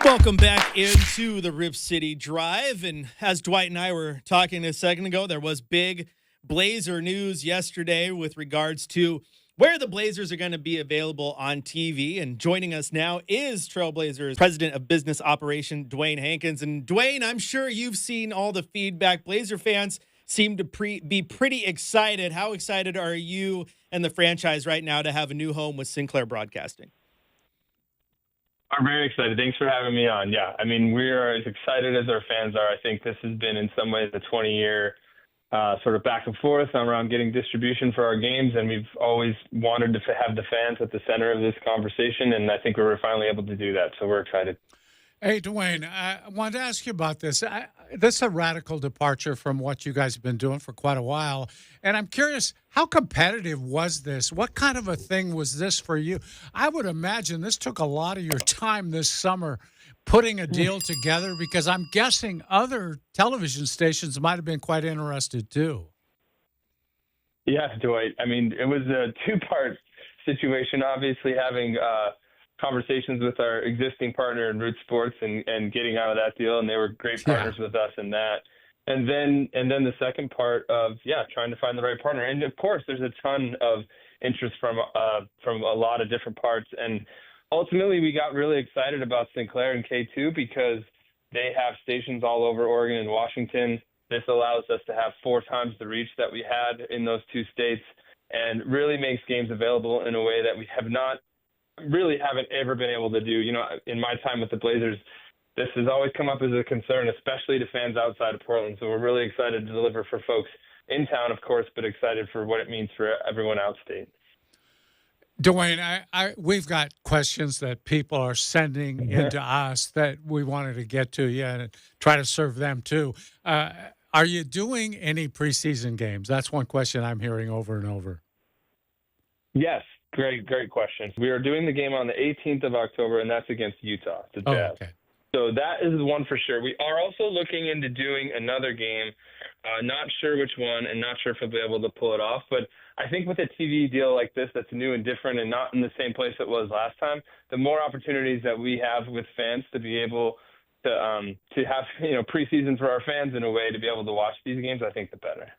Welcome back into the Rip City Drive. And as Dwight and I were talking a second ago, there was big Blazer news yesterday with regards to where the Blazers are going to be available on TV. And joining us now is Trailblazers President of Business Operation, Dewayne Hankins. And Dewayne, I'm sure you've seen all the feedback. Blazer fans seem to be pretty excited. How excited are you and the franchise right now to have a new home with Sinclair Broadcasting? I'm very excited. Thanks for having me on. Yeah, I mean, we are as excited as our fans are. I think this has been, in some ways, a 20-year sort of back and forth around getting distribution for our games, and we've always wanted to have the fans at the center of this conversation, and I think we were finally able to do that, so we're excited. Hey, Dewayne, I wanted to ask you about this. This is a radical departure from what you guys have been doing for quite a while. And I'm curious, how competitive was this? What kind of a thing was this for you? I would imagine this took a lot of your time this summer putting a deal together, because I'm guessing other television stations might have been quite interested too. Yeah, Dwight. I mean, it was a two-part situation, obviously having conversations with our existing partner in Root Sports and getting out of that deal, and they were great partners with us in that. And then the second part of trying to find the right partner. And of course, there's a ton of interest from a lot of different parts. And ultimately, we got really excited about Sinclair and K2 because they have stations all over Oregon and Washington. This allows us to have 4 times the reach that we had in those 2 states, and really makes games available in a way that we haven't ever been able to do. You know, in my time with the Blazers, this has always come up as a concern, especially to fans outside of Portland. So we're really excited to deliver for folks in town, of course, but excited for what it means for everyone outstate. Dewayne, we've got questions that people are sending into us that we wanted to get to you and try to serve them too. Are you doing any preseason games? That's one question I'm hearing over and over. Yes. Great question. We are doing the game on the 18th of October, and that's against Utah, the Jazz. Okay. So that is one for sure. We are also looking into doing another game. Not sure which one, and not sure if we'll be able to pull it off. But I think with a TV deal like this that's new and different and not in the same place it was last time, the more opportunities that we have with fans to be able to have preseason for our fans in a way to be able to watch these games, I think the better.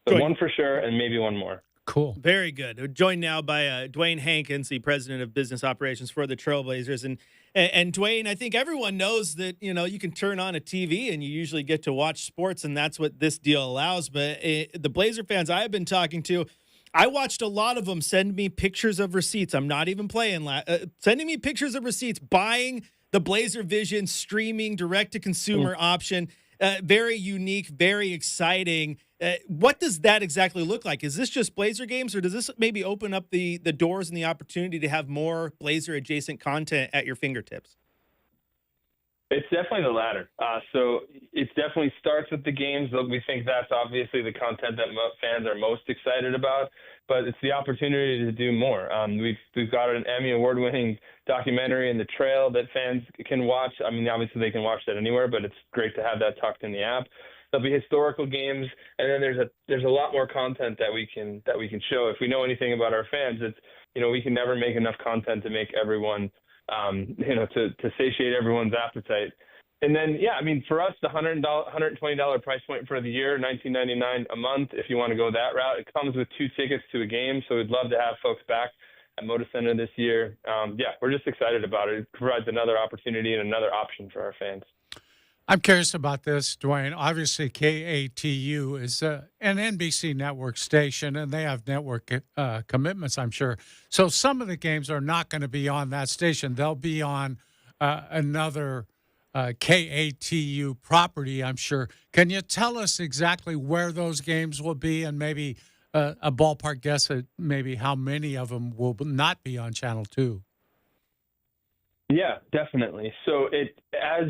So one for sure, and maybe one more. Cool. Very good. We're joined now by Dewayne Hankins, the president of business operations for the Trailblazers. And Dewayne, I think everyone knows that, you can turn on a TV and you usually get to watch sports, and that's what this deal allows. But the Blazer fans I've been talking to, I watched a lot of them send me pictures of receipts. I'm not even playing. Sending me pictures of receipts, buying the Blazervision streaming direct-to-consumer option. Very unique, very exciting. What does that exactly look like? Is this just Blazer games, or does this maybe open up the doors and the opportunity to have more Blazer-adjacent content at your fingertips? It's definitely the latter. So it definitely starts with the games. We think that's obviously the content that fans are most excited about, but it's the opportunity to do more. We've got an Emmy award-winning documentary in the Trail that fans can watch. I mean, obviously they can watch that anywhere, but it's great to have that tucked in the app. There'll be historical games, and then there's a lot more content that we can show. If we know anything about our fans, it's we can never make enough content to make everyone to satiate everyone's appetite. And then for us, the $120 price point for the year, $19.99 a month. If you want to go that route, it comes with 2 tickets to a game. So we'd love to have folks back at Moda Center this year. We're just excited about it. It provides another opportunity and another option for our fans. I'm curious about this, Dewayne. Obviously, KATU is an NBC network station, and they have network commitments, I'm sure. So some of the games are not going to be on that station. They'll be on another KATU property, I'm sure. Can you tell us exactly where those games will be, and maybe a ballpark guess at maybe how many of them will not be on Channel 2? Yeah, definitely. So as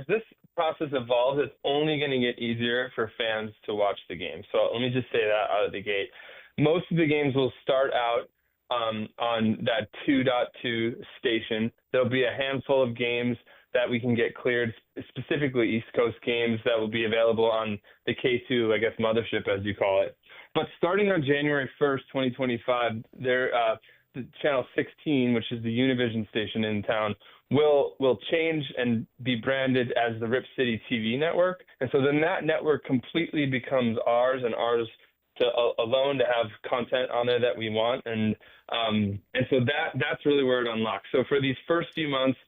this process evolves, it's only going to get easier for fans to watch the game. So let me just say that out of the gate. Most of the games will start out on that 2.2 station. There'll be a handful of games that we can get cleared, specifically East Coast games that will be available on the K2, I guess, mothership, as you call it. But starting on January 1st, 2025, the channel 16, which is the Univision station in town, will change and be branded as the Rip City TV network. And so then that network completely becomes ours, and ours to alone to have content on there that we want. And so that's really where it unlocks. So for these first few months,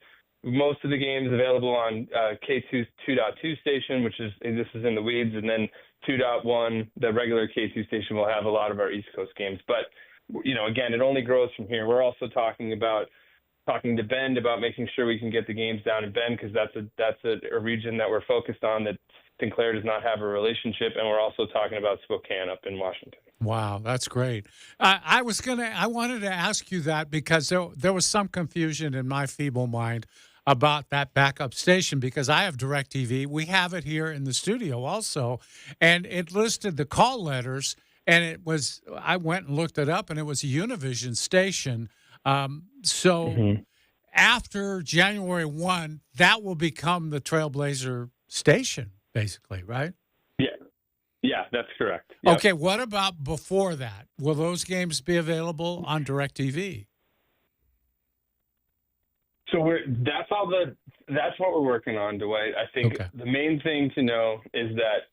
most of the games available on K2 2.2 station, this is in the weeds, and then 2.1, the regular K2 station, will have a lot of our East Coast games. But, again, it only grows from here. We're also talking to Bend about making sure we can get the games down in Bend, because that's a region that we're focused on that Sinclair does not have a relationship, and we're also talking about Spokane up in Washington. Wow, that's great. I wanted to ask you that because there was some confusion in my feeble mind about that backup station, because I have DirecTV. We have it here in the studio also, and it listed the call letters, and I went and looked it up, and it was a Univision station. After January 1, that will become the Trailblazer station, basically, right? Yeah, that's correct. Yep. Okay, what about before that? Will those games be available on DirecTV? So that's what we're working on, Dwight. I think The main thing to know is that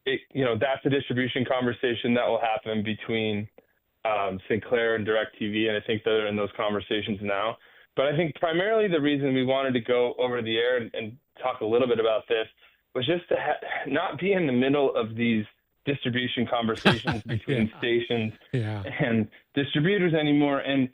that's a distribution conversation that will happen between Sinclair and DirecTV, and I think they're in those conversations now. But I think primarily the reason we wanted to go over the air and talk a little bit about this was just to not be in the middle of these distribution conversations between stations and distributors anymore. And,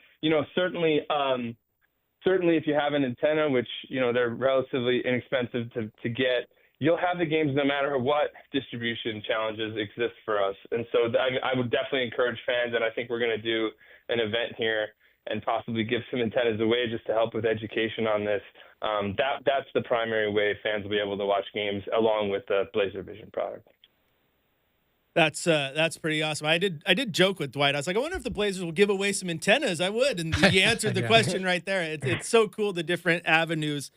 certainly if you have an antenna, which, they're relatively inexpensive to get, you'll have the games no matter what distribution challenges exist for us. And so I would definitely encourage fans, and I think we're going to do an event here and possibly give some antennas away just to help with education on this. That's the primary way fans will be able to watch games along with the Blazervision product. That's pretty awesome. I did joke with Dwight. I was like, I wonder if the Blazers will give away some antennas. I would, and you answered the question right there. It's so cool, the different avenues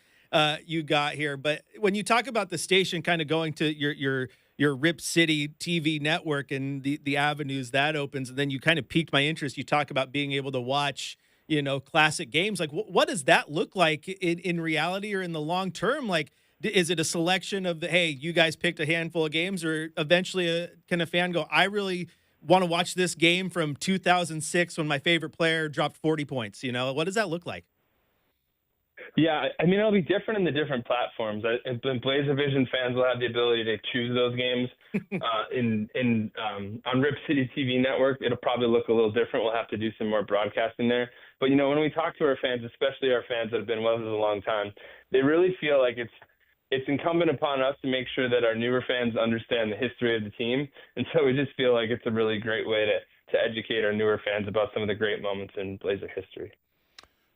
you got here. But when you talk about the station kind of going to your Rip City TV network and the avenues that opens, and then you kind of piqued my interest. You talk about being able to watch, classic games. Like, what does that look like in reality or in the long term? Like, is it a selection of hey, you guys picked a handful of games, or eventually can a fan go, I really want to watch this game from 2006 when my favorite player dropped 40 points? What does that look like? Yeah, I mean, it'll be different in the different platforms. Blazervision fans will have the ability to choose those games. On Rip City TV network, it'll probably look a little different. We'll have to do some more broadcasting there. But, when we talk to our fans, especially our fans that have been with us a long time, they really feel like it's incumbent upon us to make sure that our newer fans understand the history of the team. And so we just feel like it's a really great way to educate our newer fans about some of the great moments in Blazer history.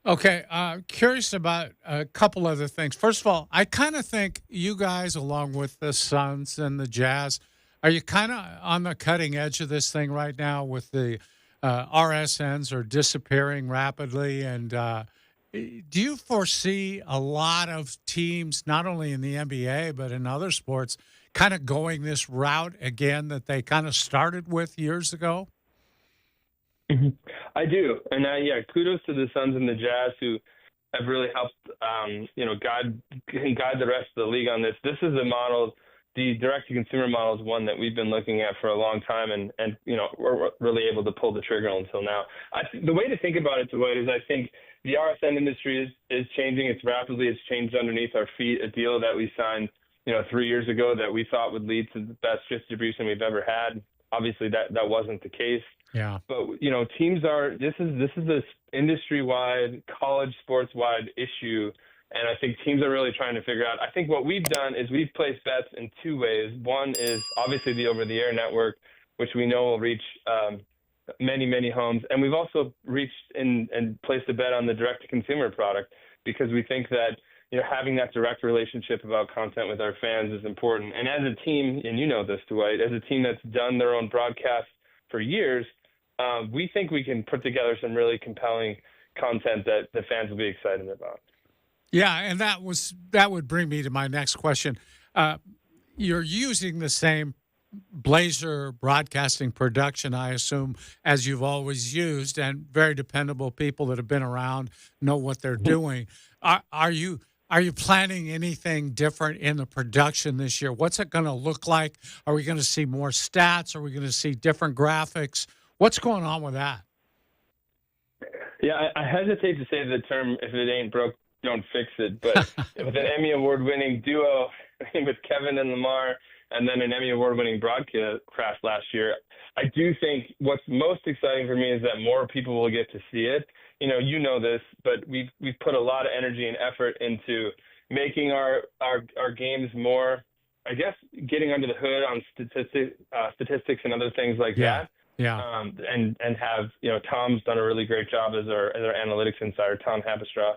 Okay, curious about a couple other things. First of all, I kind of think you guys, along with the Suns and the Jazz, are you kind of on the cutting edge of this thing right now with the RSNs are disappearing rapidly? And do you foresee a lot of teams, not only in the NBA, but in other sports, kind of going this route again that they kind of started with years ago? I do. And kudos to the Suns and the Jazz who have really helped, guide the rest of the league on this. This is a model, the direct-to-consumer model is one that we've been looking at for a long time, and we're really able to pull the trigger until now. The way to think about it, Dwight, is I think the RSN industry is changing. It's changed underneath our feet. A deal that we signed, 3 years ago that we thought would lead to the best distribution we've ever had. Obviously, that wasn't the case. Yeah. But teams this is this industry-wide, college sports-wide issue, and I think teams are really trying to figure out. I think what we've done is we've placed bets in two ways. One is obviously the over-the-air network, which we know will reach many, many homes, and we've also reached and placed a bet on the direct-to-consumer product because we think that having that direct relationship about content with our fans is important. And as a team, and this, Dwight, as a team that's done their own broadcast for years, we think we can put together some really compelling content that the fans will be excited about. Yeah, and that would bring me to my next question. You're using the same Blazer Broadcasting production, I assume, as you've always used, and very dependable people that have been around, know what they're doing. Are you planning anything different in the production this year? What's it going to look like? Are we going to see more stats? Are we going to see different graphics? What's going on with that? Yeah, I hesitate to say the term, if it ain't broke, don't fix it. But with an Emmy Award-winning duo with Kevin and Lamar, and then an Emmy Award-winning broadcast last year, I do think what's most exciting for me is that more people will get to see it. You know this, but we've put a lot of energy and effort into making our games more, I guess, getting under the hood on statistics and other things like that. Yeah. And have, Tom's done a really great job as our analytics insider, Tom Habestraw.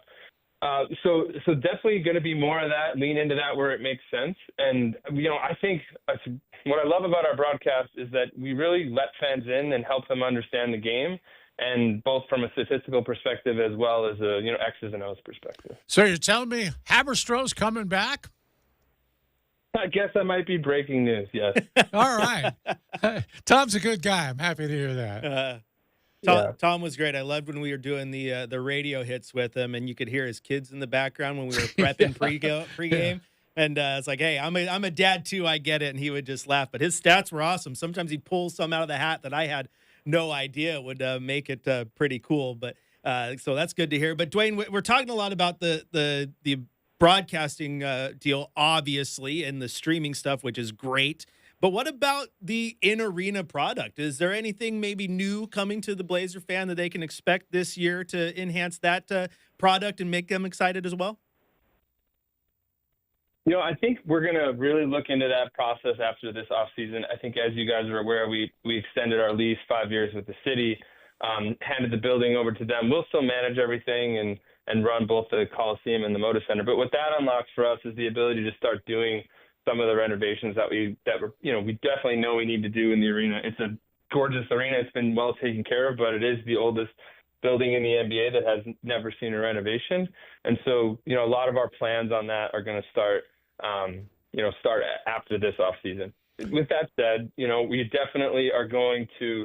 So definitely going to be more of that, lean into that where it makes sense. And, I think what I love about our broadcast is that we really let fans in and help them understand the game, and both from a statistical perspective as well as a, X's and O's perspective. So you're telling me Haberstraw's coming back? I guess that might be breaking news, yes. All right. Tom's a good guy. I'm happy to hear that. Tom was great. I loved when we were doing the radio hits with him, and you could hear his kids in the background when we were prepping pregame. And it's like, hey, I'm a dad too. I get it. And he would just laugh. But his stats were awesome. Sometimes he'd pull some out of the hat that I had no idea would make it pretty cool. But so that's good to hear. But Dewayne, we're talking a lot about the broadcasting deal, obviously, and the streaming stuff, which is great. But what about the in-arena product? Is there anything maybe new coming to the Blazer fan that they can expect this year to enhance that product and make them excited as well? I think we're going to really look into that process after this offseason. I think, as you guys are aware, we extended our lease 5 years with the city, handed the building over to them. We'll still manage everything and run both the Coliseum and the Moda Center. But what that unlocks for us is the ability to start doing some of the renovations that we definitely know we need to do in the arena. It's a gorgeous arena. It's been well taken care of, but it is the oldest building in the NBA that has never seen a renovation. And so, a lot of our plans on that are going to start after this offseason. With that said, we definitely are going to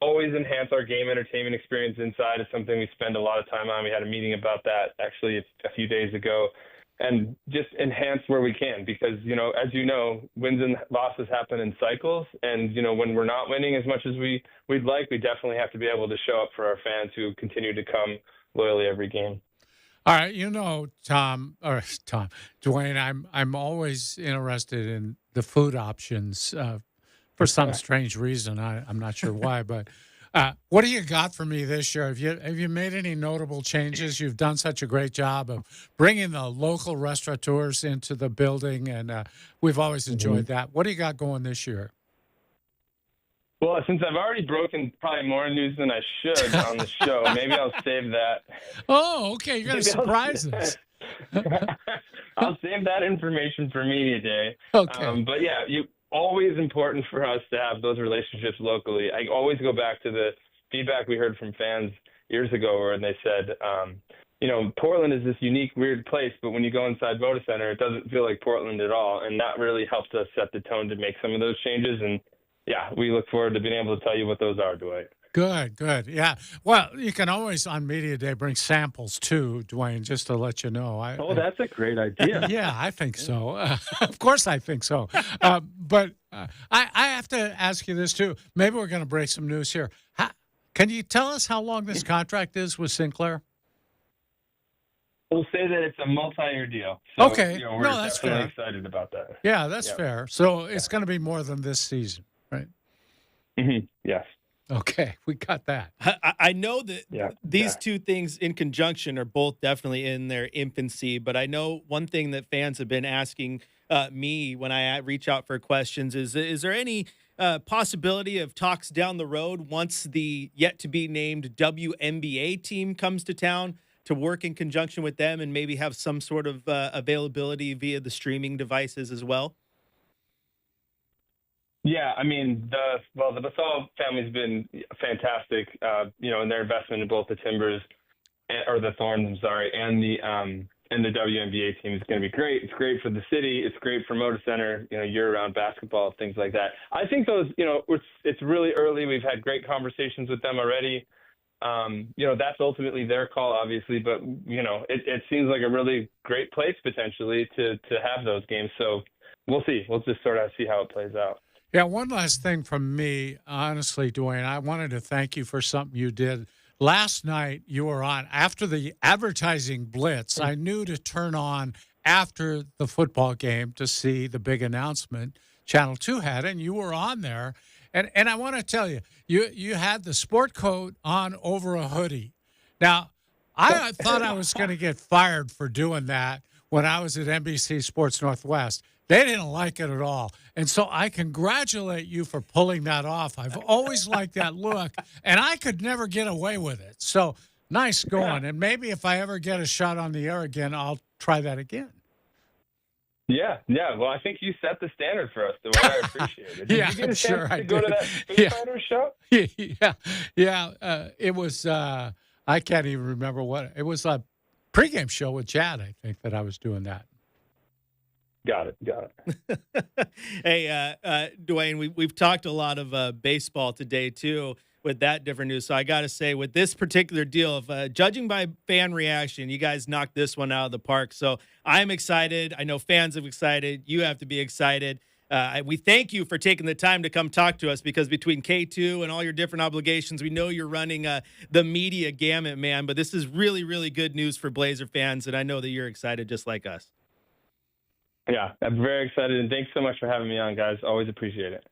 always enhance our game entertainment experience inside. It's something we spend a lot of time on. We had a meeting about that actually a few days ago, and just enhance where we can, because, as wins and losses happen in cycles. And, when we're not winning as much as we'd like, we definitely have to be able to show up for our fans who continue to come loyally every game. All right, Dewayne, I'm always interested in the food options for some strange reason. I'm not sure why, but what do you got for me this year? Have you made any notable changes? You've done such a great job of bringing the local restaurateurs into the building, and we've always enjoyed that. What do you got going this year? Well, since I've already broken probably more news than I should on the show, maybe I'll save that. Oh, okay. You're going to surprise us. I'll save that information for Media Day. Okay. But yeah, always important for us to have those relationships locally. I always go back to the feedback we heard from fans years ago, where they said, Portland is this unique, weird place, but when you go inside Moda Center, it doesn't feel like Portland at all. And that really helped us set the tone to make some of those changes. And yeah, we look forward to being able to tell you what those are, Dwight. Good. Yeah. Well, you can always on Media Day bring samples too, Dewayne, just to let you know. That's a great idea. Yeah, I think so. Of course I think so. But I have to ask you this too. Maybe we're going to break some news here. Can you tell us how long this contract is with Sinclair? We'll say that it's a multi-year deal. So, okay. We're that's definitely fair. excited about that. Yeah, that's fair. So it's going to be more than this season, right? Mm-hmm. Yes. Okay, we got that. I know that these two things in conjunction are both definitely in their infancy, but I know one thing that fans have been asking me when I reach out for questions is there any possibility of talks down the road once the yet-to-be-named WNBA team comes to town to work in conjunction with them and maybe have some sort of availability via the streaming devices as well? Yeah, I mean, the Basal family's been fantastic, in their investment in both the Thorns, and and the WNBA team is going to be great. It's great for the city. It's great for Moda Center, year-round basketball, things like that. I think those, it's really early. We've had great conversations with them already. That's ultimately their call, obviously, but, it seems like a really great place potentially to have those games. So we'll see. We'll just sort of see how it plays out. Yeah, one last thing from me, honestly, Dewayne. I wanted to thank you for something you did. Last night, you were on after the advertising blitz. I knew to turn on after the football game to see the big announcement Channel 2 had, and you were on there. And I want to tell you, you had the sport coat on over a hoodie. Now, I thought I was going to get fired for doing that when I was at NBC Sports Northwest. They didn't like it at all. And so I congratulate you for pulling that off. I've always liked that look, and I could never get away with it. So nice going. And maybe if I ever get a shot on the air again, I'll try that again. Yeah. Well, I think you set the standard for us, the way I appreciate it. Did you get a chance to go to that Street Fighter show? Yeah. It was, I can't even remember what, it was a pregame show with Chad, I think, that I was doing that. Got it. Hey, Dewayne, we've talked a lot of baseball today, too, with that different news. So I got to say, with this particular deal of judging by fan reaction, you guys knocked this one out of the park. So I'm excited. I know fans are excited. You have to be excited. We thank you for taking the time to come talk to us, because between K2 and all your different obligations, we know you're running the media gamut, man. But this is really, really good news for Blazer fans, and I know that you're excited just like us. Yeah, I'm very excited, and thanks so much for having me on, guys. Always appreciate it.